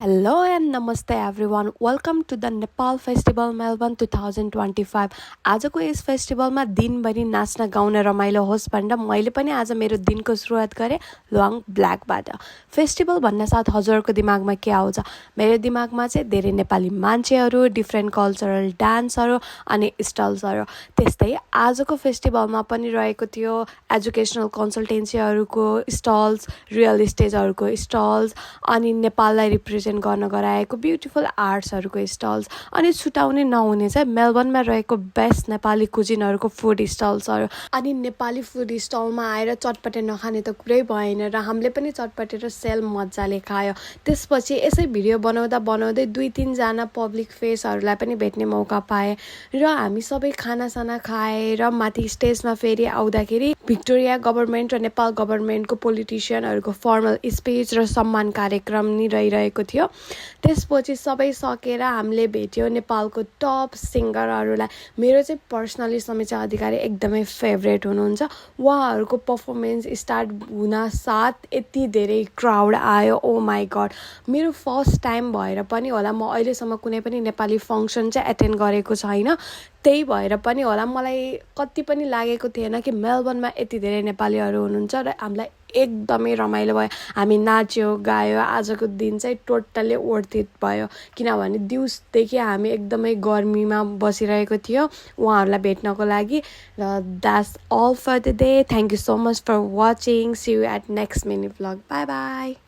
Hello and namaste everyone. Welcome to the Nepal Festival Melbourne 2025. आजको यस फेस्टिभलमा दिनभरि नाच्न गाउन रमाइलो होस् भनेर मैले पनि आज मेरो दिनको सुरुवात गरेँ लुआङ ब्ल्याकबाट। फेस्टिभल भन्न साथ हजुरहरूको दिमागमा के आउँछ? मेरो दिमागमा चाहिँ धेरै नेपाली मान्छेहरू, डिफ्रेन्ट कल्चरल डान्सहरू अनि स्टल्सहरू। त्यस्तै आजको फेस्टिभलमा पनि रहेको थियो एजुकेसनल कन्सल्टेन्सीहरूको स्टल्स, रियल इस्टेटहरूको स्टल्स अनि नेपाललाई रिप्रेजेन्ट गर्न गराएको ब्युटिफुल आर्ट्सहरूको स्टल्स अनि छुटाउने नहुने चाहिँ मेलबर्नमा रहेको बेस्ट नेपाली कुजिनहरूको फुड स्टल्सहरू। अनि नेपाली फुड स्टलमा आएर चटपटे नखाने त कुरै भएन र हामीले पनि चटपटे र सेल मजाले खायो। त्यसपछि यसै भिडियो बनाउँदै 2-3 जना पब्लिक फेसहरूलाई पनि भेट्ने मौका पाएँ र हामी सबै खानासाना खाएर माथि स्टेजमा फेरि आउँदाखेरि भिक्टोरिया गभर्मेन्ट र नेपाल गभर्मेन्टको पोलिटिसियनहरूको फर्मल स्पिच र सम्मान कार्यक्रम नि रहिरहेको थियो। त्यसपछि सबै सकेर हामीले भेट्यौँ नेपालको टप सिङ्गरहरूलाई। मेरो चाहिँ पर्सनली समीक्षा अधिकारी एकदमै फेभरेट हुनुहुन्छ। उहाँहरूको पर्फर्मेन्स स्टार्ट हुन साथ यति धेरै क्राउड आयो, ओ माई गड। मेरो फर्स्ट टाइम भएर पनि होला म अहिलेसम्म कुनै पनि नेपाली फङ्सन चाहिँ एटेन्ड गरेको छैन, त्यही भएर पनि होला मलाई कति पनि लागेको थिएन कि मेलबर्नमा यति धेरै नेपालीहरू हुनुहुन्छ र हामीलाई एकदमै रमाइलो भयो। हामी नाच्यो गायो। आजको दिन चाहिँ टोटल्ली वर्थ इट भयो किनभने दिउँसदेखि हामी एकदमै गर्मीमा बसिरहेको थियो उहाँहरूलाई भेट्नको लागि। र that's all for the day. Thank you so much for watching. See you at next mini vlog. Bye by.